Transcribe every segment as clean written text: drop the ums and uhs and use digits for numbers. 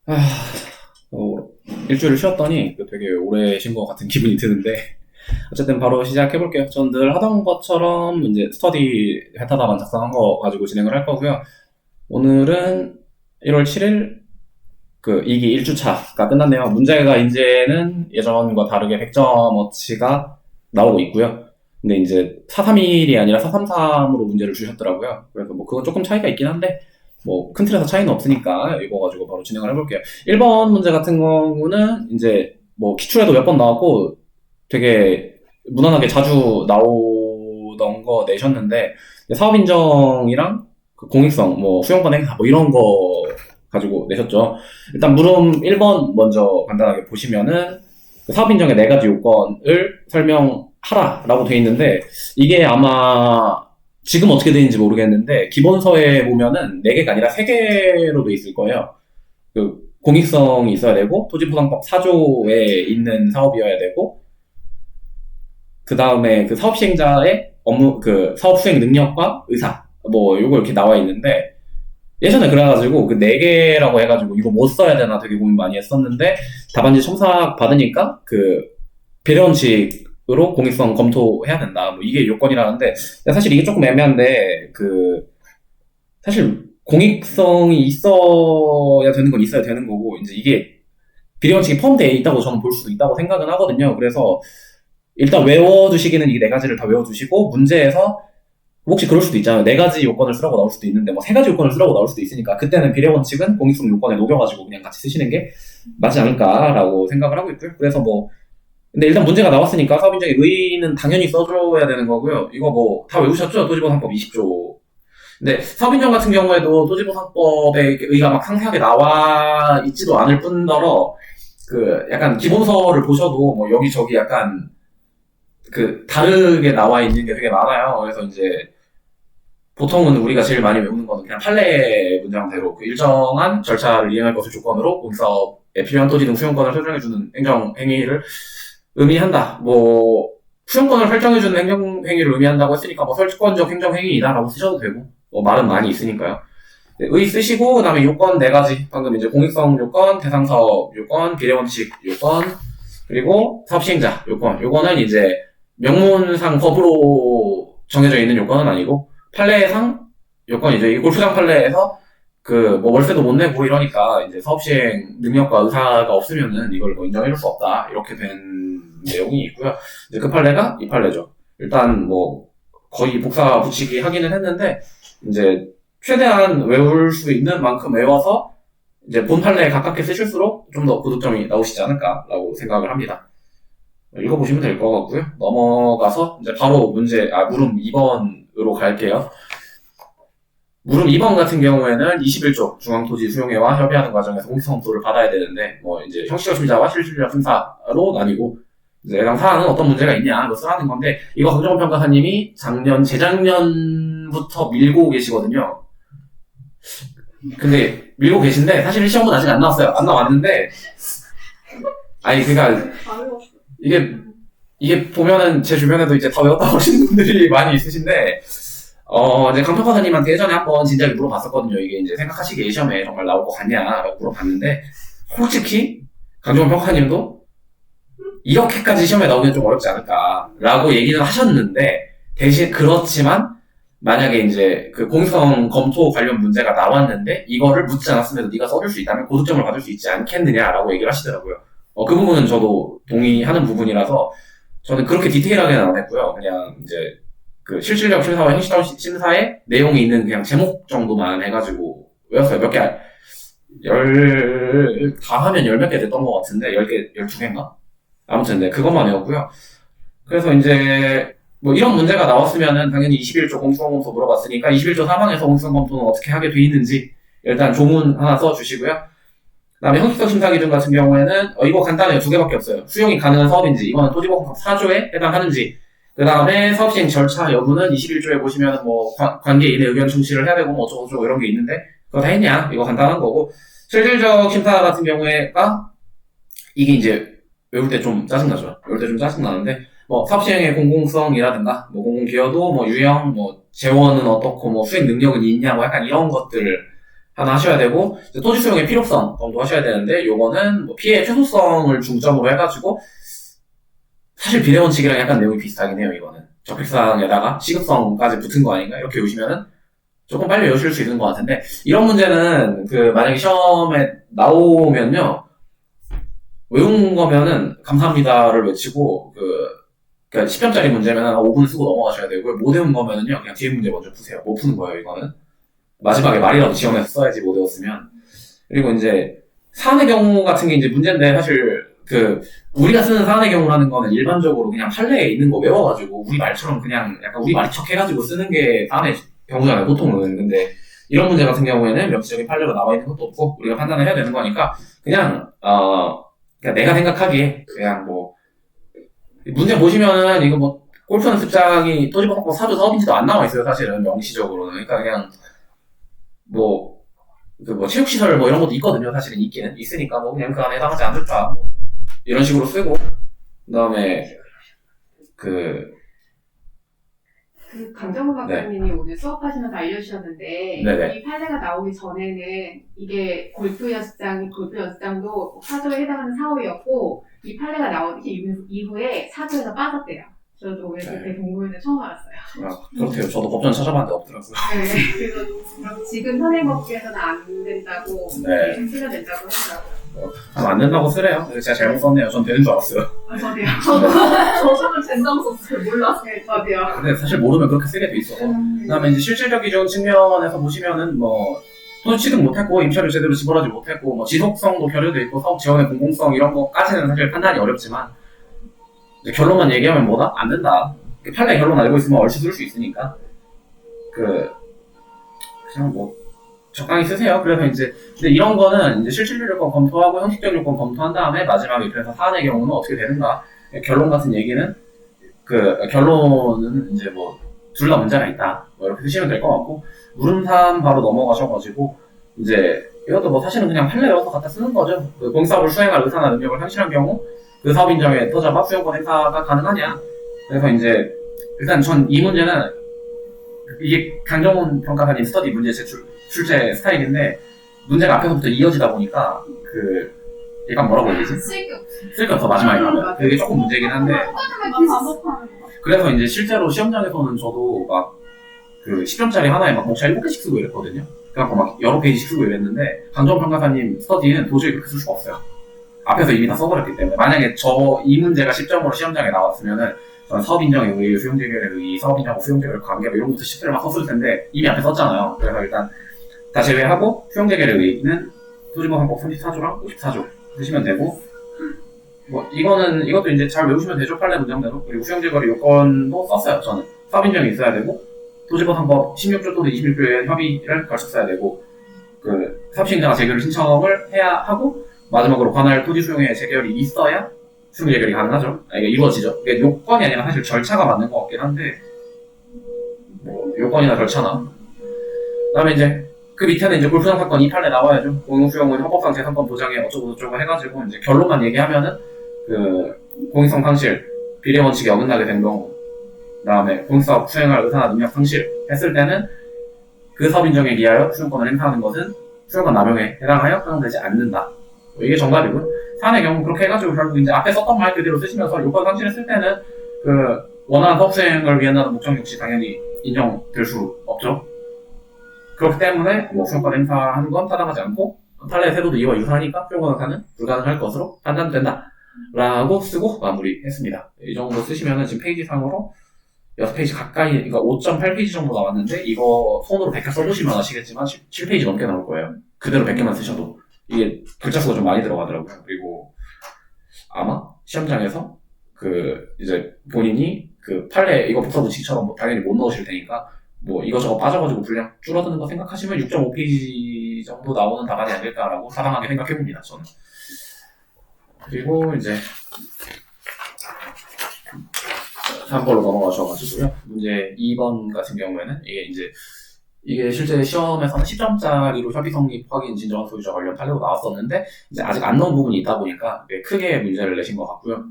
아, 일주일을 쉬었더니 되게 오래 쉰 것 같은 기분이 드는데, 어쨌든 바로 시작해볼게요. 전 늘 하던 것처럼 이제 스터디 회타다만 작성한 거 가지고 진행을 할 거고요. 오늘은 1월 7일 2기 1주차가 끝났네요. 문제가 이제는 예전과 다르게 100점어치가 나오고 있고요. 근데 이제 431이 아니라 433으로 문제를 주셨더라고요. 그래서 뭐 그건 조금 차이가 있긴 한데, 뭐 큰 틀에서 차이는 없으니까 이거 가지고 바로 진행을 해볼게요. 1번 문제 같은 경우는 이제 뭐 기출에도 몇 번 나왔고 되게 무난하게 자주 나오던 거 내셨는데, 사업 인정이랑 그 공익성, 뭐 수용권 행사 뭐 이런 거 가지고 내셨죠. 일단 물음 1번 먼저 간단하게 보시면은 그 사업 인정의 4가지 요건을 설명하라라고 돼 있는데, 이게 아마 지금 어떻게 되는지 모르겠는데 기본서에 보면은 4개가 아니라 3개로 돼 있을 거예요. 그 공익성이 있어야 되고 토지보상법 4조에 있는 사업이어야 되고, 그 다음에 그 사업 시행자의 업무, 그 사업 수행 능력과 의사, 뭐 요거 이렇게 나와 있는데, 예전에 그래가지고 그 4개라고 해가지고 이거 뭐 써야 되나 되게 고민 많이 했었는데, 답안지 첨삭 받으니까 그 배려원칙으로 공익성 검토해야 된다, 뭐 이게 요건이라는데, 사실 이게 조금 애매한데, 사실 공익성이 있어야 되는 건 있어야 되는 거고, 이제 이게 비례원칙이 포함되어 있다고 저는 볼 수도 있다고 생각은 하거든요. 그래서 일단 외워두시기는 이 4가지를 다 외워두시고, 문제에서 혹시 그럴 수도 있잖아요. 4가지 요건을 쓰라고 나올 수도 있는데 뭐 3가지 요건을 쓰라고 나올 수도 있으니까, 그때는 비례원칙은 공익성 요건에 녹여가지고 그냥 같이 쓰시는 게 맞지 않을까라고 생각을 하고 있고요. 그래서 뭐 근데 일단 문제가 나왔으니까 사업인정의 의의는 당연히 써줘야 되는 거고요. 이거 뭐 다 외우셨죠? 토지보상법 20조. 근데 사업인정 같은 경우에도 토지보상법의 의의가 막 상세하게 나와 있지도 않을 뿐더러, 그 약간 기본서를 보셔도 뭐 여기저기 약간 그 다르게 나와 있는 게 되게 많아요. 그래서 이제 보통은 우리가 제일 많이 외우는 거는 그냥 판례 문장대로 그 일정한 절차를 이행할 것을 조건으로 공사업에 필요한 토지 등 수용권을 설정해주는 행정행위를 의미한다. 뭐 수용권을 설정해주는 행정행위를 의미한다고 했으니까 뭐 설권적 행정행위이다라고 쓰셔도 되고, 뭐 말은 많이 있으니까요. 네, 의 쓰시고, 그 다음에 요건 4가지, 방금 이제 공익성 요건, 대상사업 요건, 비례원칙 요건, 그리고 사업시행자 요건. 요거는 이제 명문상 법으로 정해져 있는 요건은 아니고 판례상 요건이죠. 이 골프장 판례에서 그 뭐 월세도 못 내고 이러니까 이제 사업시행 능력과 의사가 없으면은 이걸 뭐 인정해줄 수 없다, 이렇게 된 내용이 있고요. 이제 그 판례가 이 판례죠. 일단 뭐 거의 복사 붙이기 하기는 했는데, 이제 최대한 외울 수 있는 만큼 외워서 이제 본 판례에 가깝게 쓰실수록 좀 더 고득점이 나오시지 않을까라고 생각을 합니다. 읽어보시면 될 것 같고요. 넘어가서 이제 바로 물음 2번으로 갈게요. 물음 2번 같은 경우에는 21조 중앙토지 수용회와 협의하는 과정에서 공익성 검토를 받아야 되는데, 뭐 이제 형식적 심사와 실질적 심사로 나뉘고, 이제 해당 사안은 어떤 문제가 있냐, 뭐 쓰라는 건데, 이거 강정호 평가사님이 재작년부터 밀고 계시거든요. 근데 밀고 계신데 사실 시험은 아직 안 나왔어요. 안 나왔는데, 아니 그러니까 이게 보면은 제 주변에도 이제 다 외웠다고 하시는 분들이 많이 있으신데, 이제 강평가사님한테 예전에 한번 진작에 물어봤었거든요. 이게 이제 생각하시기에 시험에 정말 나올 것 같냐라고 물어봤는데, 솔직히 강정호 평가사님도 이렇게까지 시험에 나오기는 좀 어렵지 않을까라고 얘기는 하셨는데, 대신 그렇지만 만약에 이제 그 공익성 검토 관련 문제가 나왔는데 이거를 묻지 않았음에도 네가 써줄 수 있다면 고득점을 받을 수 있지 않겠느냐라고 얘기를 하시더라고요. 그 부분은 저도 동의하는 부분이라서 저는 그렇게 디테일하게는 안 했고요. 그냥 이제 그 실질적 심사와 형식적 심사의 내용이 있는 그냥 제목 정도만 해가지고 외웠어요. 몇 개, 다 하면 열 몇 개 됐던 것 같은데, 10개, 12개인가? 아무튼 네, 그것만 외웠고요. 그래서 이제 뭐 이런 문제가 나왔으면은 당연히 21조 공익성 검토 물어봤으니까 21조 4방에서 공익성 검토는 어떻게 하게 돼 있는지 일단 조문 하나 써주시고요. 그다음에 형식적 심사 기준 같은 경우에는 이거 간단해요. 2개밖에 없어요. 수용이 가능한 사업인지, 이거는 토지보상법 4조에 해당하는지, 그 다음에 사업시행 절차 여부는 21조에 보시면 뭐 관계인의 의견 충실을 해야 되고 뭐 어쩌고저쩌고 이런 게 있는데, 그거 다 했냐? 이거 간단한 거고, 실질적 심사 같은 경우에가 이게 이제 외울 때 좀 짜증나죠. 외울 때 좀 짜증나는데, 뭐 사업시행의 공공성이라든가 뭐 공공기여도 뭐 유형 뭐 재원은 어떻고 뭐 수행 능력은 있냐 뭐 약간 이런 것들 하나 하셔야 되고, 이제 토지 수용의 필요성 검토 하셔야 되는데, 요거는 뭐 피해 최소성을 중점으로 해가지고, 사실 비례 원칙이랑 약간 내용이 비슷하긴 해요, 이거는. 적백상에다가 시급성까지 붙은 거 아닌가? 이렇게 외우시면은 조금 빨리 외우실 수 있는 것 같은데, 이런 문제는 만약에 시험에 나오면요, 외운 거면은 감사합니다를 외치고, 그러니까 10점짜리 문제면 한 5분 쓰고 넘어가셔야 되고요. 못 외운 거면은요, 그냥 뒤에 문제 먼저 푸세요. 못 푸는 거예요, 이거는. 마지막에 말이라도 지원해서 써야지 못 외웠으면. 그리고 이제 사안의 경우 같은 게 이제 문제인데, 사실 우리가 쓰는 사안의 경우라는 거는 일반적으로 그냥 판례에 있는 거 외워가지고 우리 말처럼 그냥 약간 우리 말이 척해가지고 쓰는 게 사안의 경우잖아요, 보통은. 근데 이런 문제 같은 경우에는 명시적인 판례가 나와 있는 것도 없고 우리가 판단을 해야 되는 거니까 그냥 내가 생각하기에 그냥 뭐 문제 보시면은 이거 뭐 골프 연습장이 토지보호법 사조 사업인지도 안 나와 있어요, 사실은 명시적으로는. 그러니까 그냥 뭐 체육시설 뭐 이런 것도 있거든요, 사실은 있기는 있으니까 뭐 그냥 그 안에 해당하지 않을까 뭐 이런 식으로 쓰고, 그 다음에 강정호 박사님이 오늘 수업하시면서 알려주셨는데, 네네. 이 판례가 나오기 전에는 이게 골프 연습장도 사조에 해당하는 사업이었고, 이 판례가 나오기 이후에 사조에서 빠졌대요. 저도 오늘 그때 공부했는데 처음 알았어요. 그렇대요. 저도 법전 찾아봤는데 없더라고요. 네, 그래서 지금 현행법규에서는 안 된다고, 쓰면 된다고 하더라고요. 안 된다고 쓰래요. 제가 잘못 썼네요. 전 되는 줄 알았어요. 저도요. 저는 된다고 썼어요. 몰랐어요. 저도요. 근데 사실 모르면 그렇게 쓰게 돼 있어서. 그 다음에 이제 실질적인 측면에서 보시면은 돈 취득 못했고, 임차료 제대로 지불하지 못했고, 지속성도 결여돼 있고, 사업 지원의 공공성 이런 거까지는 사실 판단이 어렵지만, 이제 결론만 얘기하면 뭐다? 안 된다. 판례 결론 알고 있으면 얼추 쓸 수 있으니까. 그냥 적당히 쓰세요. 그래서 근데 이런 거는 이제 실질적 요건 검토하고 형식적 요건 검토한 다음에 마지막에 그래서 사안의 경우는 어떻게 되는가. 결론 같은 얘기는, 결론은 이제 둘 다 문제가 있다. 이렇게 쓰시면 될 것 같고, 물음산 바로 넘어가셔가지고, 이제, 이것도 사실은 그냥 판례 외워서 갖다 쓰는 거죠. 공사업을 수행할 의사나 능력을 상실한 경우, 그 사업 인정에 터잡아 수용권 행사가 가능하냐. 그래서 이제, 일단 전 이 문제는, 이게 강정훈 평가사님 스터디 문제 출제 스타일인데, 문제가 앞에서부터 이어지다 보니까, 약간 뭐라고 해야 되지? 쓸게 없어, 마지막에 가면. 그게 조금 문제긴 한데. 그래서 이제 실제로 시험장에서는 저도 10점짜리 하나에 목차 7개씩 쓰고 이랬거든요. 그래갖고 여러 페이지씩 쓰고 이랬는데, 강정훈 평가사님 스터디는 도저히 그렇게 쓸 수가 없어요. 앞에서 이미 다 써버렸기 때문에. 만약에 이 문제가 10점으로 시험장에 나왔으면은, 저는 사업인정의 의의, 수용재결의 의의, 사업인정하고 수용재결 관계 이런 것부터 10대를 막 썼을 텐데 이미 앞에 썼잖아요. 그래서 일단 다 제외하고 수용재결의 의의는 토지보호법 34조랑 54조 쓰시면 되고, 이것도 이제 잘 외우시면 되죠, 판례 문장대로. 그리고 수용재결의 요건도 썼어요, 저는. 사업인정이 있어야 되고, 토지보호법 16조 또는 26조의 협의를 걸쳤어야 되고, 사업시행자가 재결을 신청을 해야 하고, 마지막으로 관할 토지 수용의 재결이 있어야 수용 재결이 가능하죠. 이게 이루어지죠. 이게 요건이 아니라 사실 절차가 맞는 것 같긴 한데, 요건이나 절차나. 그 다음에 이제, 그 밑에는 이제 골프장 사건 이 판례 나와야죠. 공용수용은 협법상 재산권 보장에 어쩌고저쩌고 해가지고, 이제 결론만 얘기하면은, 공익성 상실, 비례 원칙에 어긋나게 된 경우, 그 다음에 공익사업 수행할 의사나 능력 상실 했을 때는, 그 사업 인정에 기하여 수용권을 행사하는 것은 수용권 남용에 해당하여 허용되지 않는다. 이게 정답이고요. 사안의 경우 그렇게 해가지고 결국 이제 앞에 썼던 말 그대로 쓰시면서 요건 상실을 쓸 때는 원활한 사업 수행을 위한 목적 역시 당연히 인정될 수 없죠. 그렇기 때문에 수용권 행사하는 건 타당하지 않고 판례의 태도도 이와 유사하니까 수용권 행사는 불가능할 것으로 판단된다 라고 쓰고 마무리했습니다. 이 정도 쓰시면은 지금 페이지상으로 6페이지 가까이, 그러니까 5.8페이지 정도 나왔는데 이거 손으로 100개 써보시면 아시겠지만 7페이지 넘게 나올 거예요. 그대로 100개만 쓰셔도. 이게 글자 수가 좀 많이 들어가더라고요. 그리고 아마 시험장에서 이제 본인이 판례 이거 복사 붙이기처럼 당연히 못 넣으실 테니까 이거저거 빠져가지고 분량 줄어드는 거 생각하시면 6.5페이지 정도 나오는 답안이 아닐까라고 사당하게 생각해봅니다, 저는. 그리고 이제 3번으로 넘어가셔가지고요. 문제 2번 같은 경우에는 이게 실제 시험에서는 10점짜리로 협의 성립 확인 진정한 소유자 관련 판례로 나왔었는데 이제 아직 안 넣은 부분이 있다 보니까 크게 문제를 내신 것 같고요.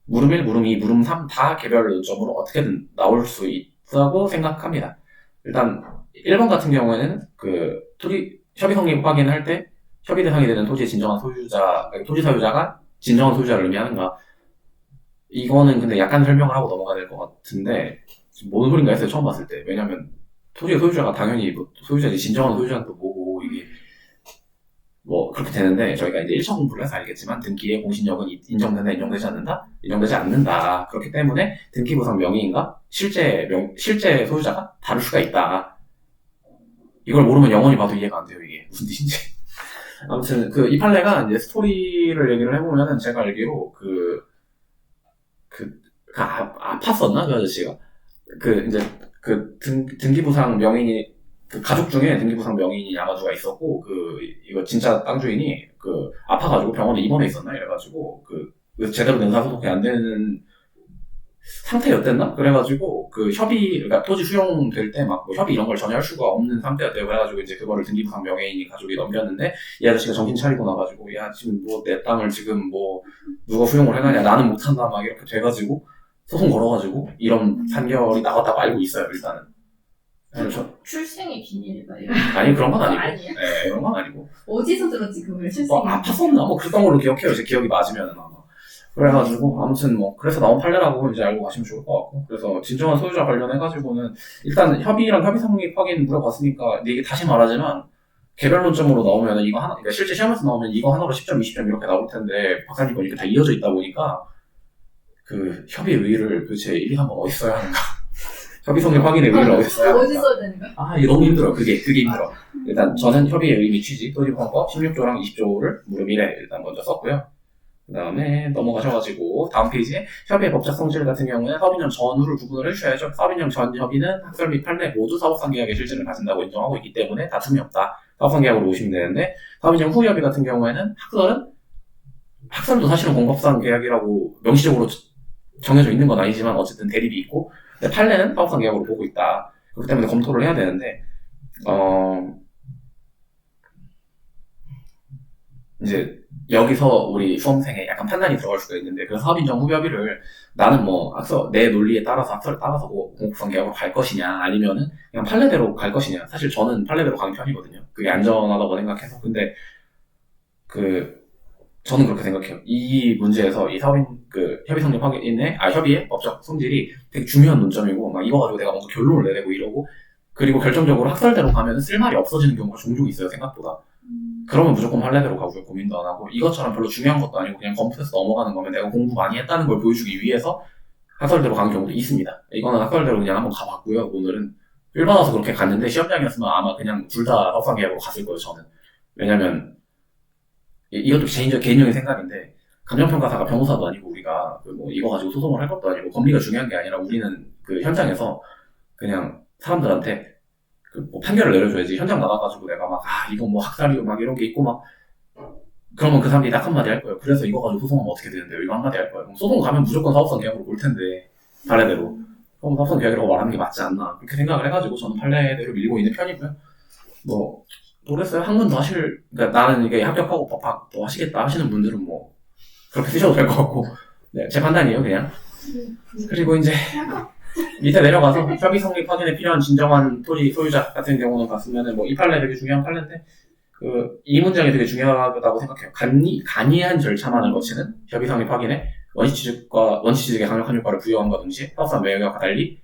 물음 1, 물음 2, 물음 3 다 개별 요점으로 어떻게든 나올 수 있다고 생각합니다. 일단 1번 같은 경우에는 그 협의 성립 확인할 때 협의 대상이 되는 토지의 진정한 소유자, 토지 소유자가 진정한 소유자를 의미하는가? 이거는 근데 약간 설명을 하고 넘어가야 될 것 같은데 뭔 소린가 했어요 처음 봤을 때. 왜냐면 토지의 소유자가 당연히 뭐 소유자지 진정한 소유자는 또 뭐고 이게 뭐 그렇게 되는데 저희가 이제 1차 공부를 해서 알겠지만 등기의 공신력은 인정된다, 인정되지 않는다, 인정되지 않는다. 그렇기 때문에 등기부상 명의인가 실제 소유자가 다를 수가 있다. 이걸 모르면 영원히 봐도 이해가 안 돼요 이게 무슨 뜻인지. 아무튼 이 판례가 이제 스토리를 얘기를 해보면은 제가 알기로 아팠었나 그 아저씨가 이제 등기부상 명의인이 가족 중에 등기부상 명의인이 아마주가 있었고 이거 진짜 땅 주인이 아파가지고 병원에 입원해 있었나 이래가지고 제대로 능사소독이 안 되는 상태였댔나? 그래가지고 그러니까 토지 수용될 때 막 뭐 협의 이런 걸 전혀 할 수가 없는 상태였대요. 그래가지고 이제 그거를 등기부상 명의인이 가족이 넘겼는데 이 아저씨가 정신 차리고 나가지고 야 지금 뭐 내 땅을 지금 뭐 누가 수용을 해가냐 나는 못한다 막 이렇게 돼가지고 소송 걸어가지고 이런 판결이 나왔다고 알고 있어요 일단은. 출생의 비밀이다. 아니 그런 건 아니고. 아니에요? 네, 그런 건 아니고. 어디서 들었지 그걸 출생의 아팠었나? 뭐 그랬던 걸로 기억해요. 제 기억이 맞으면은 아마. 그래가지고 아무튼 뭐 그래서 나온 판례라고 이제 알고 가시면 좋을 것 같고. 그래서 진정한 소유자 관련해가지고는 일단 협의랑 협의 성립 확인 물어봤으니까 이게 다시 말하지만 개별론점으로 나오면은 이거 하나, 그러니까 실제 시험에서 나오면 이거 하나로 10점, 20점 이렇게 나올 텐데 박사님 거니까 다 이어져 있다 보니까 협의 의의를 도대체 1, 2, 3번 어디 써야 하는가? 협의 성립 확인의 의의를 어디 써야 하는가? 어디 써야 되는 거야? 이게 너무 힘들어. 그게 힘들어. 일단 저는 협의의 의미 취지, 토지보호법 16조랑 20조를 무려 미래 일단 먼저 썼고요. 그 다음에 넘어가셔가지고 다음 페이지에 협의의 법적 성질 같은 경우는 사업인정 전후를 구분을 해주셔야죠. 사업인정 전 협의는 학설 및 판례 모두 사업상 계약의 실질을 가진다고 인정하고 있기 때문에 다툼이 없다. 사업상 계약으로 보시면 되는데 사업인정 후 협의 같은 경우에는 학설도 사실은 공법상 계약이라고 명시적으로 정해져 있는 건 아니지만 어쨌든 대립이 있고 근데 판례는 사업상 계약으로 보고 있다. 그렇기 때문에 검토를 해야 되는데 이제 여기서 우리 수험생의 약간 판단이 들어갈 수가 있는데 그래서 사업인정 후 협의를 나는 뭐 내 논리에 따라서 학설에 따라서 뭐 공법상 계약으로 갈 것이냐 아니면은 그냥 판례대로 갈 것이냐. 사실 저는 판례대로 가는 편이거든요. 그게 안전하다고 생각해서. 근데 저는 그렇게 생각해요. 이 문제에서 이 협의 성립 확인의 협의의 법적 성질이 되게 중요한 논점이고 막 이거 가지고 내가 먼저 결론을 내고 이러고 그리고 결정적으로 학설대로 가면 쓸 말이 없어지는 경우가 종종 있어요 생각보다. 그러면 무조건 판례대로 가고요. 고민도 안 하고 이것처럼 별로 중요한 것도 아니고 그냥 검토해서 넘어가는 거면 내가 공부 많이 했다는 걸 보여주기 위해서 학설대로 가는 경우도 있습니다. 이거는 학설대로 그냥 한번 가봤고요. 오늘은 삘 받아서 그렇게 갔는데 시험장이었으면 아마 그냥 둘 다 협상 계약으로 갔을 거예요. 저는. 왜냐면 이것도 개인적인 생각인데 감정평가사가 변호사도 아니고 우리가 뭐 이거 가지고 소송을 할 것도 아니고 법리가 중요한 게 아니라 우리는 현장에서 그냥 사람들한테 뭐 판결을 내려줘야지. 현장 나가가지고 내가 막 이거 뭐 학살이고 막 이런 게 있고 막 그러면 그 사람들이 딱 한마디 할 거예요. 그래서 이거 가지고 소송하면 어떻게 되는데요? 이거 한마디 할 거예요. 그럼 소송 가면 무조건 사업상 계약으로 볼 텐데 판례대로. 그럼 사업상 계약이라고 말하는 게 맞지 않나 그렇게 생각을 해가지고 저는 판례대로 밀고 있는 편이고요. 뭐 모르겠어요. 학문도 그러니까 나는 이게 합격하고 법학도 하시겠다 하시는 분들은 뭐 그렇게 쓰셔도 될 것 같고 네, 제 판단이에요 그냥. 그리고 이제 밑에 내려가서 협의 성립 확인에 필요한 진정한 토지 소유자 같은 경우는 봤으면은 뭐 이 판례 되게 중요한 판례인데 이 문장이 되게 중요하다고 생각해요. 간이한 절차만을 거치는 협의 성립 확인에 원시취득에 강력한 효과를 부여함과 동시에 사업상 매각과 달리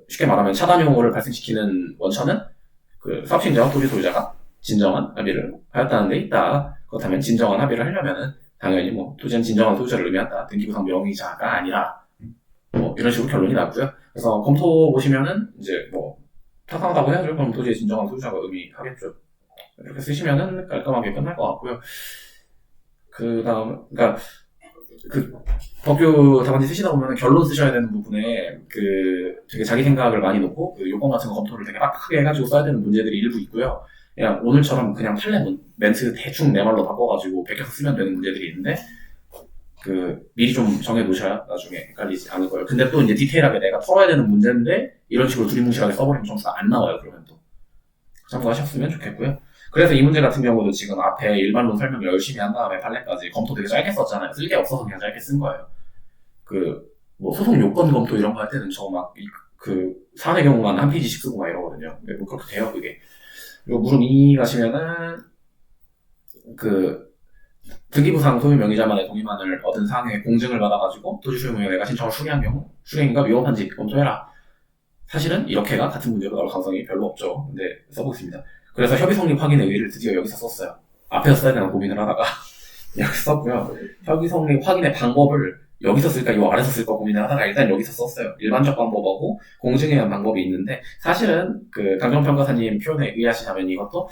쉽게 말하면 차단 효용을 발생시키는 원천은 사업신자와 토지 소유자가 진정한 합의를 하였다는 데 있다. 그렇다면 진정한 합의를 하려면은 당연히 뭐 토지는 진정한 소유자를 의미한다. 등기부상 명의자가 아니라 뭐 이런 식으로 결론이 났고요. 그래서 검토 보시면은 이제 뭐 타당하다고 해야죠. 그럼 토지의 진정한 소유자가 의미하겠죠. 이렇게 쓰시면은 깔끔하게 끝날 것 같고요. 그러니까 법규 답안지 쓰시다 보면 결론 쓰셔야 되는 부분에 되게 자기 생각을 많이 놓고 요건 같은 거 검토를 되게 빡빡하게 해가지고 써야 되는 문제들이 일부 있고요. 그냥 오늘처럼 그냥 판례 멘트 대충 내 말로 바꿔가지고 베껴서 쓰면 되는 문제들이 있는데 미리 좀 정해 놓으셔야 나중에 헷갈리지 않을 거예요. 근데 또 이제 디테일하게 내가 털어야 되는 문제인데 이런 식으로 두리뭉실하게 써버리면 점수가 안 나와요. 그러면 또 참고하셨으면 좋겠고요. 그래서 이 문제 같은 경우도 지금 앞에 일반론 설명을 열심히 한 다음에 판례까지 검토 되게 짧게 썼잖아요. 쓸 게 없어서 그냥 짧게 쓴 거예요. 뭐 소송 요건 검토 이런 거 할 때는 저 막 그 사안의 경우만 한 페이지씩 쓰고 막 이러거든요. 뭐 그렇게 돼요 그게. 그리고 무릎 2 가시면은 그 등기부상 소유 명의자만의 동의만을 얻은 사항의 공증을 받아가지고 토지 소유 명의자가 신청을 수리한 경우 수령인가 위법한지 검토해라. 사실은 이렇게가 같은 문제로 나올 가능성이 별로 없죠. 근데 써보겠습니다. 그래서 협의 성립 확인의 의의를 드디어 여기서 썼어요. 앞에서 써야 되나 고민을 하다가 여기서 썼고요. 협의 성립 확인의 방법을 여기서 쓸까 이 아래서 쓸까 고민을 하다가 일단 여기서 썼어요. 일반적 방법하고 공증에 의한 방법이 있는데 사실은 그 강정평가사님 표현에 의하시자면 이것도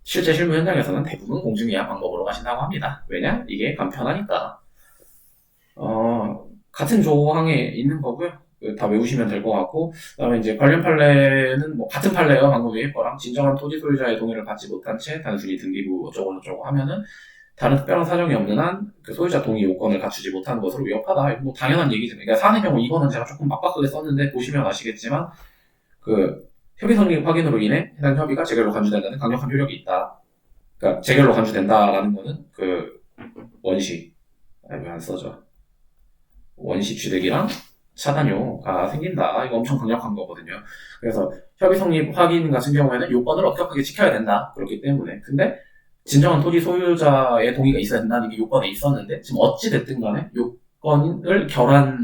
실제 실무 현장에서는 대부분 공증에 의한 방법으로 가신다고 합니다. 왜냐? 이게 간편하니까. 같은 조항에 있는 거고요. 다 외우시면 될 것 같고, 그다음에 이제 관련 판례는 뭐 같은 판례요. 방금 위에 거랑 진정한 토지 소유자의 동의를 받지 못한 채 단순히 등기부 어쩌고 하면은 다른 특별한 사정이 없는 한 그 소유자 동의 요건을 갖추지 못하는 것으로 위협하다. 뭐 당연한 얘기죠. 그러니까 사안의 경우 이거는 제가 조금 빡빡하게 썼는데 보시면 아시겠지만 그 협의 성립 확인으로 인해 해당 협의가 재결로 간주된다는 강력한 효력이 있다. 그러니까 재결로 간주된다라는 거는 그 원시 왜 안 써져? 원시 취득이랑 차단료가 생긴다. 이거 엄청 강력한 거거든요. 그래서 협의 성립 확인 같은 경우에는 요건을 엄격하게 지켜야 된다. 그렇기 때문에. 근데 진정한 토지 소유자의 동의가 있어야 된다는 게 요건에 있었는데 지금 어찌 됐든 간에 요건을 결한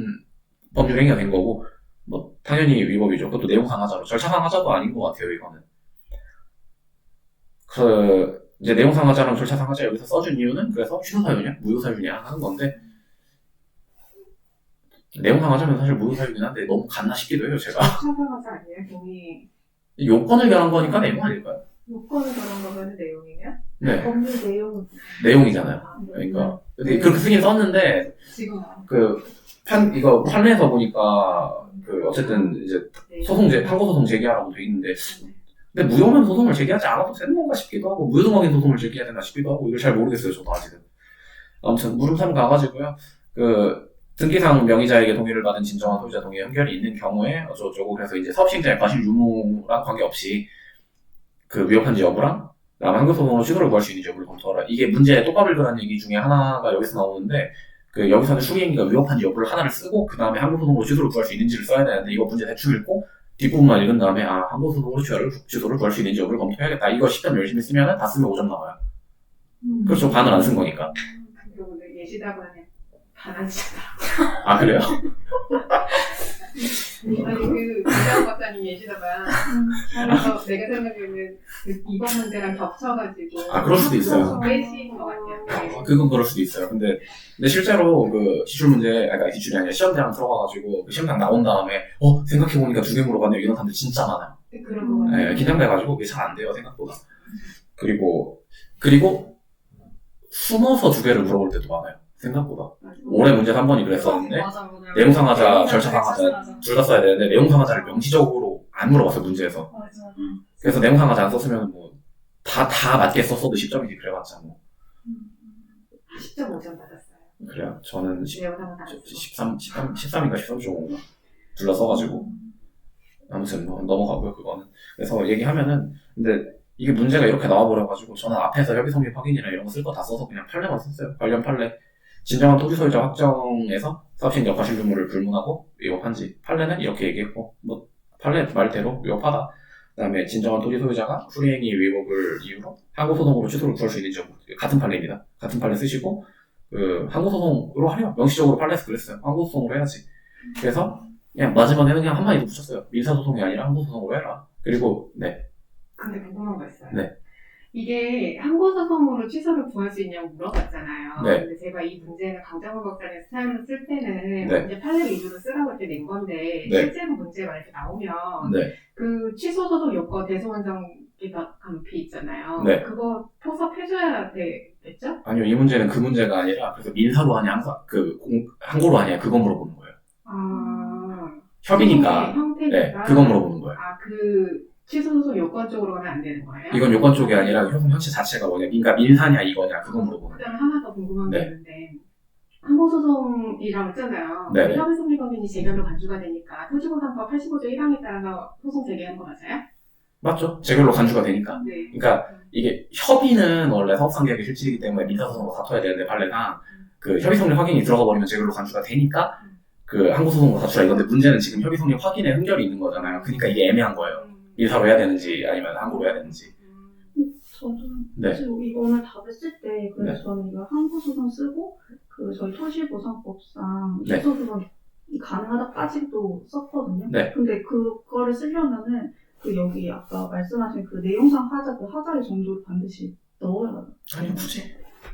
법률 행위가 된 거고 뭐 당연히 위법이죠. 그것도 내용 상하자로 절차 상하자도 아닌 것 같아요. 이거는. 그 이제 내용 상하자랑 절차 상하자 여기서 써준 이유는 그래서 취소 사유냐 무효 사유냐 하는 건데 내용 상하자면 사실 무효 사유긴 한데 너무 갔나 싶기도 해요. 제가 차상하자 아니에요? 동의 요건을 결한 거니까 내용 아닐까요? 요건을 그런 거면 내용이면? 네, 법률 내용은 내용이잖아요. 그러니까 근데 그렇게 쓰긴 썼는데 지금 이거 판례에서 보니까 그 어쨌든 이제 항고 소송 제기하라고 돼 있는데 근데 무효면 소송을 제기하지 않아도 되는 건가 싶기도 하고 무효등록인 소송을 제기해야 되나 싶기도 하고 이걸 잘 모르겠어요. 저도 아직은. 아무튼 물음삼 가가지고요. 그 등기상 명의자에게 동의를 받은 진정한 소유자 동의 연결이 있는 경우에 어쩌고 그래서 이제 사업시행자의 과실 유무랑 관계없이 그 위협한지 여부랑 그다음 항고소송으로 취소를 구할 수 있는지 여부를 검토하라. 이게 문제에 똑바블그란 얘기 중에 하나가 여기서 나오는데 그 여기서는 수리행위가 위협한지 여부를 하나를 쓰고 그 다음에 항고소송으로 취소를 구할 수 있는지를 써야 되는데 이거 문제 대충 읽고 뒷부분만 읽은 다음에 항고소송으로 취소를 구할 수 있는지 여부를 검토해야겠다. 이거 10점 열심히 쓰면은 다 쓰면 5점 나와요. 그렇죠. 반을 안 쓴 거니까. 근데 예시답안에 반안 쓰다. 아 그래요? 아니 그 이장 박사님 예시답안 그래서 내가 생각에는 그 이번 문제랑 겹쳐가지고 그럴 수도 있어요. 빼신 것 같아요. 그건 그럴 수도 있어요. 근데 실제로 그 기출 문제, 그러니까 기출이 아니라 시험장 들어가가지고 그 시험장 나온 다음에 생각해보니까 2개 물어봤네요. 이런 사람들 진짜 많아요. 그런 거 같아요. 네, 긴장돼가지고 그게 잘 안 돼요 생각보다. 그리고 숨어서 2개를 물어볼 때도 많아요. 생각보다. 올해 문제 3번이 그랬었는데 맞아. 내용 상하자, 절차 상하자 둘 다 써야 되는데 내용 상하자를 명시적으로 안 물어봤어요 문제에서. 맞아. 그래서 내용 상하자 안 썼으면 뭐 다 맞게 썼어도 10점이지 그래봤자 뭐. 10.5점 받았어요. 그래요. 저는 내용 상하자 안 쓰고. 13인가 13.5인가 둘 다 써가지고 아무튼 뭐 넘어가고요 그거는. 그래서 얘기하면은 근데 이게 문제가 이렇게 나와버려가지고 저는 앞에서 협의 성립 확인이나 이런 거 쓸 거 다 써서 그냥 판례만 썼어요. 관련 판례. 진정한 토지 소유자 확정에서 사업시행자 과실 유무를 불문하고 위법한지 판례는 이렇게 얘기했고 뭐 판례 말대로 위법하다. 그다음에 진정한 토지 소유자가 수리행위 위법을 이유로 항고소송으로 취소를 구할 수 있는지 같은 판례입니다. 같은 판례 쓰시고 그 항고소송으로 하려 명시적으로 판례에서 그랬어요. 항고소송으로 해야지. 그래서 그냥 마지막에는 그냥 한마디 더 붙였어요. 민사소송이 아니라 항고소송으로 해라. 그리고 근데 궁금한 거 있어요. 네. 이게 항고소송으로 취소를 구할 수 있냐고 물어봤잖아요. 네. 근데 제가 이 문제는 강정훈 박사님 사연을 쓸 때는 네. 이제 판례 위주로 쓰라고 할 때 낸 건데 네. 실제로 문제가 이렇게 나오면 네. 그 취소 소송 요건 대소원정 기각감피 있잖아요. 네. 그거 포섭해줘야 되겠죠? 아니요 이 문제는 그 문제가 아니라 그래서 민사로 하냐 항고로 하냐 그거 물어보는 거예요. 협의니까. 형태니까. 네, 그거 물어보는 거예요. 그 취소 소송 요건 쪽으로 가면 안 되는 거예요? 이건 요건 쪽이 아니라 소송 형식 자체가 뭐냐, 그러니까 민사냐 이거냐 그거 물어보는 거예요. 그다음에 하나 더 궁금한 게 네. 있는데 항고소송이라고 했잖아요. 네. 협의 성립 법인이 재결로 간주가 되니까 토지보상법 85조 1항에 따라서 소송 제기하는 거 맞아요? 맞죠? 재결로 간주가 되니까. 네. 그러니까 이게 협의는 원래 사업상계약의 실질이기 때문에 민사소송으로 다퉈야 되는데 판례상 그 협의 성립 확인이 들어가 버리면 재결로 간주가 되니까 그 항고소송으로 다투라 이건데 문제는 지금 협의 성립 확인에 흥결이 있는 거잖아요. 그러니까 이게 애매한 거예요. 이사로 해야 되는지 아니면 항고로 해야 되는지. 저도 네. 사실 이거는 답을 쓸 때 그래서 네. 저는 이거 항고소송 쓰고 그 저희 토지보상법상 네. 취소소송이 가능하다까지도 썼거든요. 네. 근데 그거를 쓰려면은 그 여기 아까 말씀하신 그 내용상 하자 그 하자의 정조를 반드시 넣어야 돼요. 아니 굳이.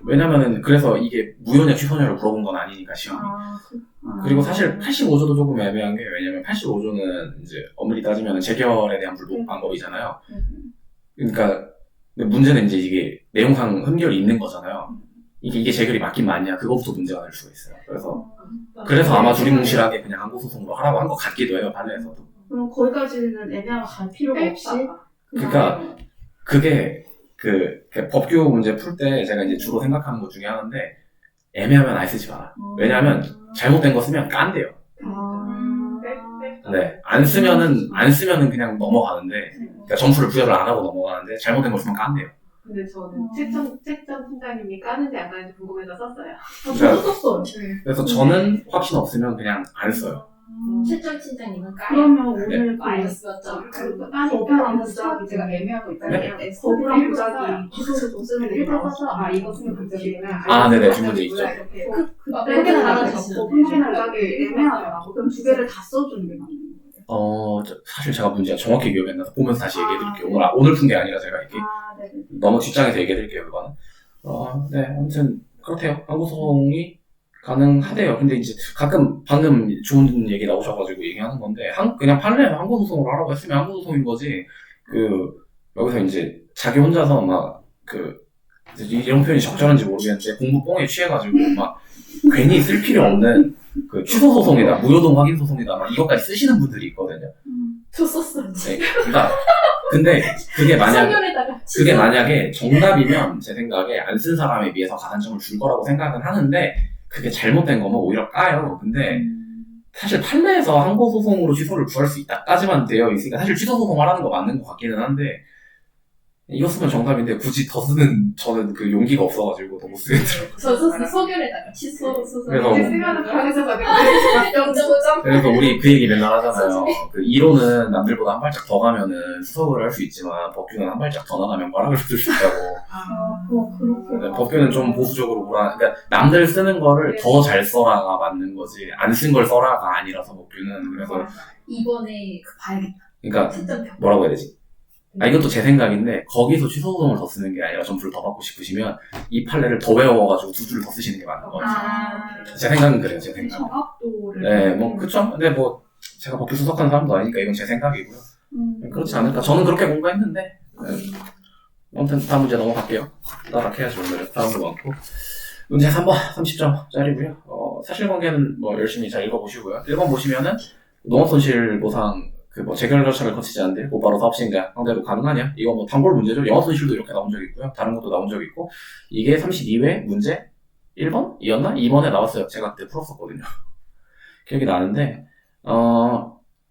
왜냐면은 그래서 이게 무효냐 취소냐를 물어본 건 아니니까 시험이. 그리고 사실 85조도 조금 애매한 게 왜냐면 85조는 이제 엄밀히 따지면 재결에 대한 불복 방법이잖아요. 그러니까 근데 문제는 이제 이게 내용상 흠결이 있는 거잖아요. 이게 재결이 맞긴 맞냐 그거부터 문제가 될 수가 있어요. 그래서 아마 두리뭉실하게 그냥 항고소송으로 하라고 한 것 같기도 해요. 판례에서도. 그럼 거기까지는 애매하면 갈 필요가 없이 그러니까 그게 그 법규 문제 풀 때 제가 이제 주로 생각하는 것 중에 하나인데 애매하면 아예 쓰지 마라. 왜냐하면 잘못된 거 쓰면 깐대요. 네, 안 쓰면은 그냥 넘어가는데, 그러니까 점수를 부여를 안 하고 넘어가는데 잘못된 걸 쓰면 깐대요. 근데 저는 책정 팀장님이 까는지 안 까는지 궁금해서 썼어요. 저도 썼어요. 그래서 저는 확신 없으면 그냥 안 써요. 최정 팀장님은 그러면 오늘 그 많이 썼죠. 거부랑 부작이 제가 애매하고 있잖아요. 거부랑 부작이 취소소송 쓰는 게 일단 나왔어. 써서 이거 쓰면 불적이구나. 아, 네네, 그 문제 있죠. 그때 하나 네. 잡고 거부랑 부작이 애매하더라고. 그럼 두 개를 다 써주는 게 맞는 거예요. 사실 제가 문제가 정확히 기억이 안 나서 보면서 다시 얘기해드릴게요. 오늘 푼 게 아니라 제가 이렇게 네네. 너무 뒷장에서 얘기해드릴게요, 그거는. 네, 아무튼 그렇대요. 항고소송이 가능하대요. 근데 이제 가끔 방금 좋은 얘기 나오셔가지고 얘기하는 건데 그냥 판례에서 항고소송으로 하라고 했으면 항고소송인 거지. 여기서 이제 자기 혼자서 막 이런 표현이 적절한지 모르겠는데 공부 뻥에 취해가지고 막 괜히 쓸 필요 없는 그 취소소송이다, 무효동 확인소송이다 막 이것까지 쓰시는 분들이 있거든요. 저 썼어요. 네, 그러니까 근데 그게 만약에 정답이면 제 생각에 안 쓴 사람에 비해서 가산점을 줄 거라고 생각은 하는데 그게 잘못된 거면 오히려 까요. 근데 사실 판례에서 항고소송으로 취소를 구할 수 있다까지만 되어 있으니까 사실 취소소송을 하는 거 맞는 것 같기는 한데 이거 쓰면 정답인데 굳이 더 쓰는 저는 그 용기가 없어가지고 너무 쓰겠더라고요. 저 썼어요. 소결에다가 취소 소송. 그래서 이제 쓰면은 강에서 받을 0.5점. 그래서 우리 그 얘기 맨날 하잖아요. 그 이론은 남들보다 한 발짝 더 가면은 수석을 할 수 있지만 법규는 한 발짝 더 나가면 과락을 쓸 수 있다고. 그렇게. 네, 법규는 좀 보수적으로 그러니까 남들 쓰는 거를 더 잘 써라가 맞는 거지 안 쓴 걸 써라가 아니라서 법규는. 그래서 이번에 봐야겠다. 그러니까 채점 뭐라고 해야 되지? 이것도 제 생각인데 거기서 취소소송을 더 쓰는 게 아니라 점수를 더 받고 싶으시면 이 판례를 더 외워가지고 두 줄을 더 쓰시는 게 맞는 것 같아요. 제 생각은 그래요. 제 생각. 정확도를. 네, 뭐 그쵸. 근데 뭐 제가 법규 수석하는 사람도 아니니까 이건 제 생각이고요. 그렇지 않을까. 저는 그렇게 공부했는데. 아무튼 다음 문제 넘어갈게요. 따라해야지 오늘은. 다음도 많고. 문제 3번 30점짜리고요. 사실관계는 뭐 열심히 잘 읽어보시고요. 1번 보시면은 농업손실보상 재결 절차를 거치지 않는데 곧바로 사업시행자 상대로 가능하냐? 이거 뭐 단골 문제죠. 영업손실도 이렇게 나온 적이 있고요. 다른 것도 나온 적이 있고 이게 32회 문제 1번이었나? 2번에 나왔어요. 제가 그때 풀었었거든요. 기억이 나는데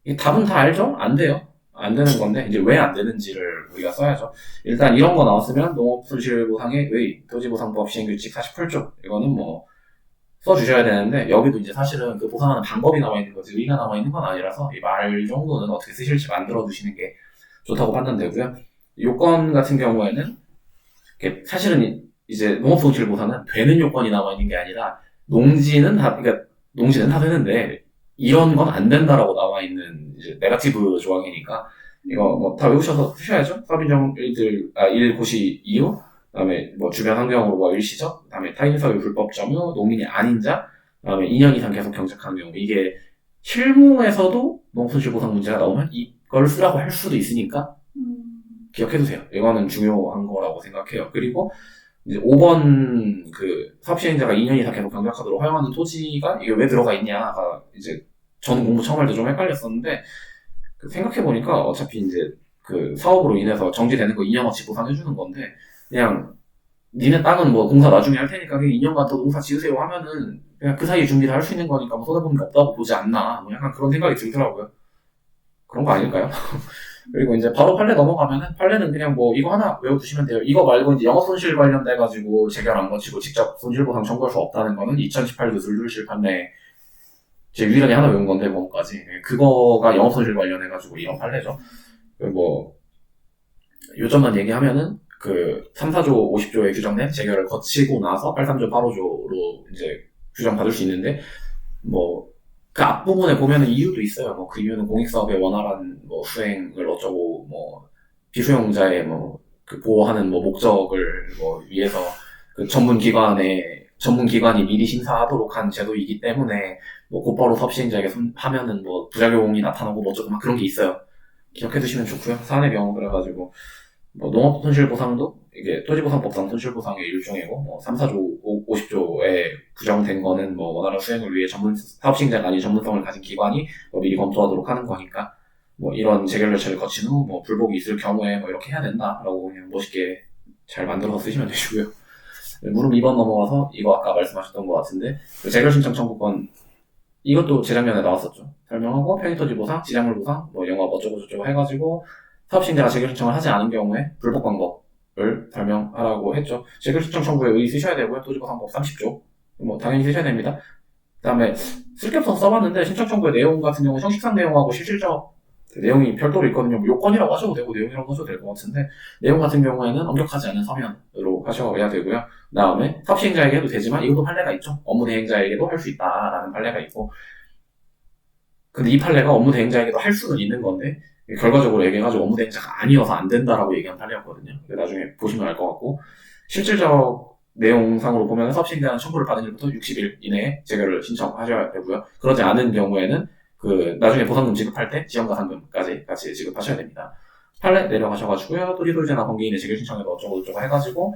이 답은 다 알죠? 안 돼요. 안 되는 건데 이제 왜 안 되는지를 우리가 써야죠. 일단 이런 거 나왔으면 농업손실보상의 의, 토지보상법 시행규칙 48조 이거는 뭐 써주셔야 되는데 여기도 이제 사실은 그 보상하는 방법이 나와 있는 거지 의의가 나와 있는 건 아니라서 이 말 정도는 어떻게 쓰실지 만들어 두시는 게 좋다고 판단되고요. 요건 같은 경우에는 사실은 이제 농업손실보상은 되는 요건이 나와 있는 게 아니라 농지는 다 되는데 이런 건 안 된다라고 나와 있는 이제 네거티브 조항이니까 이거 뭐 다 외우셔서 쓰셔야죠. 서비정 일고시 이후 그다음에 뭐 주변 환경으로 뭐 일시적, 그다음에 타인사회 불법 점유, 농민이 아닌 자, 그다음에 2년 이상 계속 경작하는 경우 이게 실무에서도 농업손실보상 문제가 나오면 이걸 쓰라고 할 수도 있으니까 기억해두세요. 이거는 중요한 거라고 생각해요. 그리고 이제 5번 사업시행자가 2년 이상 계속 경작하도록 허용하는 토지가 이게 왜 들어가 있냐가 이제 저는 공부 처음 할 때 좀 헷갈렸었는데 생각해보니까 어차피 이제 사업으로 인해서 정지되는 거 2년어치 보상해주는 건데 그냥 니네 땅은 뭐 공사 나중에 할 테니까 그냥 2년간 더 농사 지으세요 하면은 그냥 그 사이에 준비를 할 수 있는 거니까 뭐 손해보는 게 없다고 보지 않나 뭐 약간 그런 생각이 들더라고요. 그런 거 아닐까요? 그리고 이제 바로 판례 넘어가면은 판례는 그냥 뭐 이거 하나 외워두시면 돼요. 이거 말고 이제 영업손실 관련돼가지고 재결 안 거치고 직접 손실보상 청구할 수 없다는 거는 2018 기술실판례 제 유일하게 하나 외운 건데 뭐까지 그거가 영업손실 관련해가지고 이런 판례죠. 뭐 요점만 얘기하면은 그 3, 4조, 50조의 규정된 재결을 거치고 나서 83조, 8호조로 이제 규정받을 수 있는데 뭐 그 앞부분에 보면은 이유도 있어요. 뭐 그 이유는 공익사업의 원활한 뭐 수행을 어쩌고 뭐 비수용자의 뭐 그 보호하는 뭐 목적을 뭐 위해서 그 전문기관이 미리 심사하도록 한 제도이기 때문에 뭐 곧바로 사업시행자에게 하면은 뭐 부작용이 나타나고 뭐 어쩌고 막 그런 게 있어요. 기억해 두시면 좋고요. 사안의 경우 그래가지고 뭐 농업 손실보상도 이게 토지보상법상 손실보상의 일종이고 뭐 3, 4조, 50조에 규정된 거는 뭐 원활한 수행을 위해 전문 사업시행자가 아닌 전문성을 가진 기관이 뭐 미리 검토하도록 하는 거니까 뭐 이런 재결 절차를 거친 후 뭐 불복이 있을 경우에 뭐 이렇게 해야 된다라고 그냥 멋있게 잘 만들어서 쓰시면 되시고요. 물음 2번 넘어가서 이거 아까 말씀하셨던 것 같은데 그 재결 신청 청구권 이것도 재작년에 나왔었죠. 설명하고 편의토지 보상, 지장물 보상, 뭐 영업 어쩌고저쩌고 해가지고 사업시행자가 재결 신청을 하지 않은 경우에 불복 방법을 설명하라고 했죠. 재결 신청 청구에 의의 쓰셔야 되고요. 토지보상법 30조 뭐 당연히 쓰셔야 됩니다. 그 다음에 쓸 게 없어서 써봤는데 신청 청구의 내용 같은 경우 형식상 내용하고 실질적 내용이 별도로 있거든요. 뭐 요건이라고 하셔도 되고 내용이라고 하셔도 될 것 같은데 내용 같은 경우에는 엄격하지 않은 서면으로 하셔야 되고요. 그 다음에 사업시행자에게 해도 되지만 이것도 판례가 있죠. 업무대행자에게도 할 수 있다라는 판례가 있고 근데 이 판례가 업무대행자에게도 할 수는 있는 건데 결과적으로 얘기해가지고 업무대행자가 아니어서 안 된다라고 얘기한 판례였거든요. 나중에 보시면 알 것 같고 실질적 내용상으로 보면 사업시행자는 청구를 받은 일부터 60일 이내에 재결을 신청하셔야 되고요. 그러지 않은 경우에는 그 나중에 보상금 지급할 때 지연가상금까지 같이 지급하셔야 됩니다. 판례 내려가셔가지고요. 토지소유자나 관계인의 재결 신청에도 어쩌고저쩌고 해가지고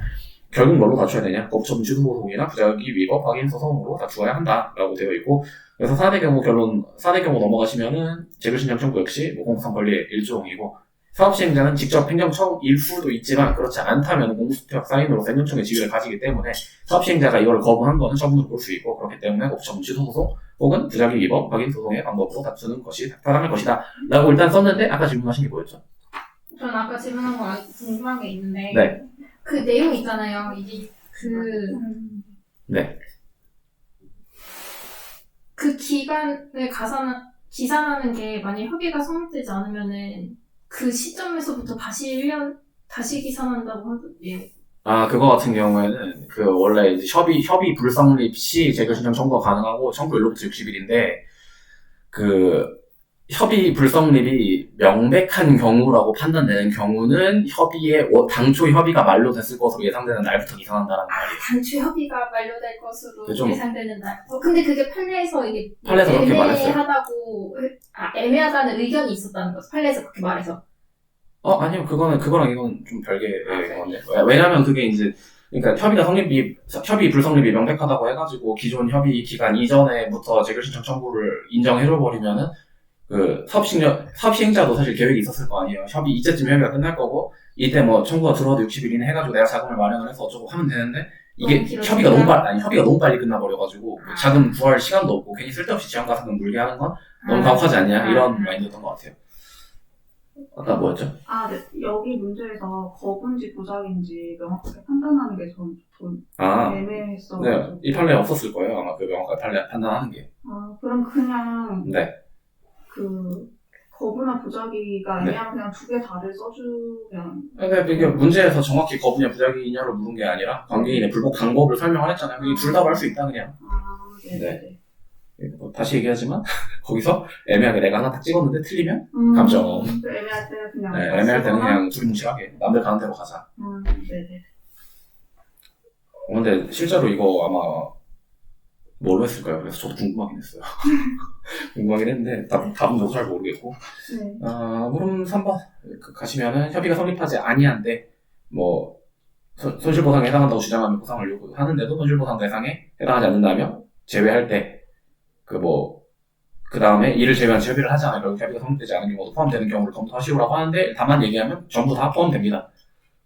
결국 뭘로 갖춰야 되냐? 법처분 취소소송이나 부작위 위법 확인 소송으로 다투어야 한다라고 되어 있고 그래서 4대 경우 넘어가시면은 재결 신청 청구 역시 뭐 공무상 권리의 일종이고 사업시행자는 직접 행정처 일수도 있지만 그렇지 않다면 공무수탁 사인으로서 행정청의 지위를 가지기 때문에 사업시행자가 이걸 거부한 거는 처분으로 볼 수 있고 그렇기 때문에 법처분 취소소송 혹은 부작위 위법 확인 소송의 방법으로 다투는 것이 타당할 것이다 라고 일단 썼는데 아까 질문하신 게 뭐였죠? 저는 아까 질문한 거 궁금한 게 있는데 네. 그 내용 있잖아요. 이게 네. 그 기간을 기산하는 게 만약 협의가 성립되지 않으면은 그 시점에서부터 다시 1년 다시 기산한다고 하던데. 아, 그거 같은 경우에는, 원래 이제 협의 불성립 시 재결 신청 청구가 가능하고, 청구 연로부터 60일인데, 협의 불성립이 명백한 경우라고 판단되는 경우는 당초 협의가 만료됐을 것으로 예상되는 날부터 기산한다는 말이에요. 당초 협의가 만료될 것으로 좀- 예상되는 날. 근데 그게 판례에서 이게 판례에서 그렇게 말했어요. 애매하다는 의견이 있었다는 거죠. 판례에서 그렇게 말해서. 아니요. 그거랑 이건 좀 별개의 건데. 왜냐면 그게 이제, 그러니까 협의 불성립이 명백하다고 해가지고, 기존 협의 기간 이전에부터 재결 신청 청구를 인정해줘버리면은, 사업시행자도 사실 계획이 있었을 거 아니에요. 이때쯤 협의가 끝날 거고, 이때 뭐 청구가 들어와도 60일 이내 해가지고 내가 자금을 마련을 해서 어쩌고 하면 되는데, 이게 너무 길어지구나. 협의가 너무 빨리 끝나버려가지고, 자금 구할 시간도 없고, 괜히 쓸데없이 지원가상금 물게 하는 건 너무 가혹하지 않냐? 이런 마인드였던 것 같아요. 아까 뭐였죠? 네. 여기 문제에서 거부인지 부작인지 명확하게 판단하는 게 전 애매했어. 네. 이 판례 없었을 거예요. 아마 그 명확하게 판례 판단하는 게. 그럼 그냥 네. 거부나 부작위가 네. 애매하면 그냥 두 개 다를 써주면. 그러니까 이게 문제에서 정확히 거부냐 부작위냐를 물은 게 아니라 관계인의 불복 방법을 설명을 했잖아요. 그게 둘 다 할 수 있다 그냥. 네. 뭐 다시 얘기하지만 거기서 애매하게 내가 하나 딱 찍었는데 틀리면 감점. 애매할 때는 그냥. 네, 애매할 때는 그냥 두리뭉실하게 남들 가는 대로 가자. 네네. 근데 실제로 이거 아마 뭘로 했을까요? 그래서 저도 궁금하긴 했어요. 궁금하긴 했는데 답은 저도 잘 모르겠고. 네. 그럼 3번 가시면은 협의가 성립하지 아니한데 뭐 손실보상에 해당한다고 주장하면 보상을 요구하는데도 손실보상 대상에 해당하지 않는다며 제외할 때 그 다음에 이를 제외한 협의를 하지 않아 결국 협의가 성립되지 않은 경우도 포함되는 경우를 검토하시오라고 하는데 다만 얘기하면 전부 다 포함됩니다.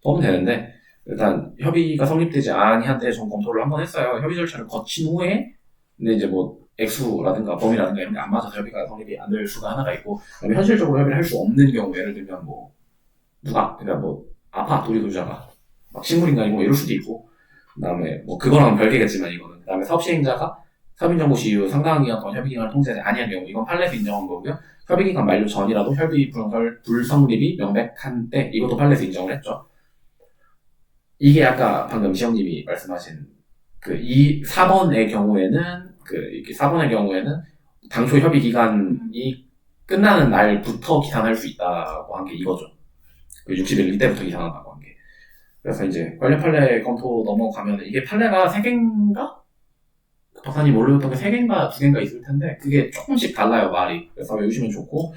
포함되는데 일단 협의가 성립되지 아니한데 전 검토를 한번 했어요. 협의 절차를 거친 후에 근데 이제 뭐 액수라든가 범위라든가 이런 게 안 맞아서 협의가 성립이 안 될 수가 하나가 있고 그다음에 현실적으로 협의를 할 수 없는 경우 예를 들면 아파 도리도주자가 막 식물인간이고 이럴 수도 있고 그다음에 그거랑은 별개겠지만 이거는 그다음에 사업시행자가 서민정보시 이후 상당한 기간 동안 협의기간을 통제하지 아니한 경우 이건 판례에서 인정한 거고요. 협의기간 만료 전이라도 협의 불성립이 명백한 때 이것도 판례에서 인정을 했죠. 이게 아까 방금 시영님이 말씀하신 이 4번의 경우에는 이렇게 4번의 경우에는 당초 협의 기간이 끝나는 날부터 기산할 수 있다고 한 게 이거죠. 60일 이때부터 기산한다고 한 게. 그래서 이제 관련 판례 검토 넘어가면 이게 판례가 3개인가? 박사님 모르셨던 게 3개인가 2개인가 있을 텐데 그게 조금씩 달라요 말이. 그래서 외우시면 좋고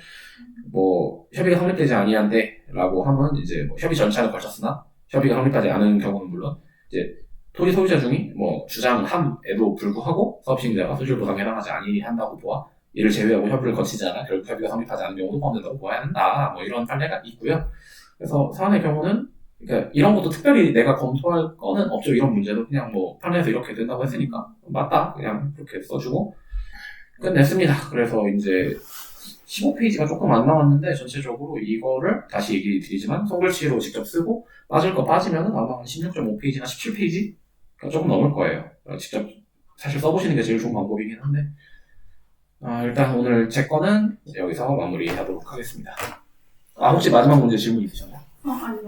뭐 협의가 성립되지 아니한데 라고 하면 이제 뭐 협의 전차를 걸쳤으나 협의가 성립하지 않은 경우는 물론 이제 토지 소유자 중이 뭐 주장함에도 불구하고 사업시행자가 손실 보상에 해당하지 아니한다고 보아 이를 제외하고 협의를 거치지 않아 결국 협의가 성립하지 않은 경우도 포함된다고 보아야 한다. 뭐 이런 판례가 있고요. 그래서 사안의 경우는 그러니까 이런 것도 특별히 내가 검토할 거는 없죠. 이런 문제도 그냥 뭐 판례에서 이렇게 된다고 했으니까 맞다 그냥 그렇게 써주고 끝냈습니다. 그래서 이제 15페이지가 조금 안 남았는데 전체적으로 이거를 다시 얘기 드리지만 손글씨로 직접 쓰고 빠질 거 빠지면은 아마 16.5페이지나 17페이지가 조금 넘을 거예요. 직접 사실 써보시는 게 제일 좋은 방법이긴 한데 일단 오늘 제 거는 여기서 마무리하도록 하겠습니다. 혹시 마지막 문제 질문 있으셨나요? 아니.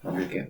남길게요.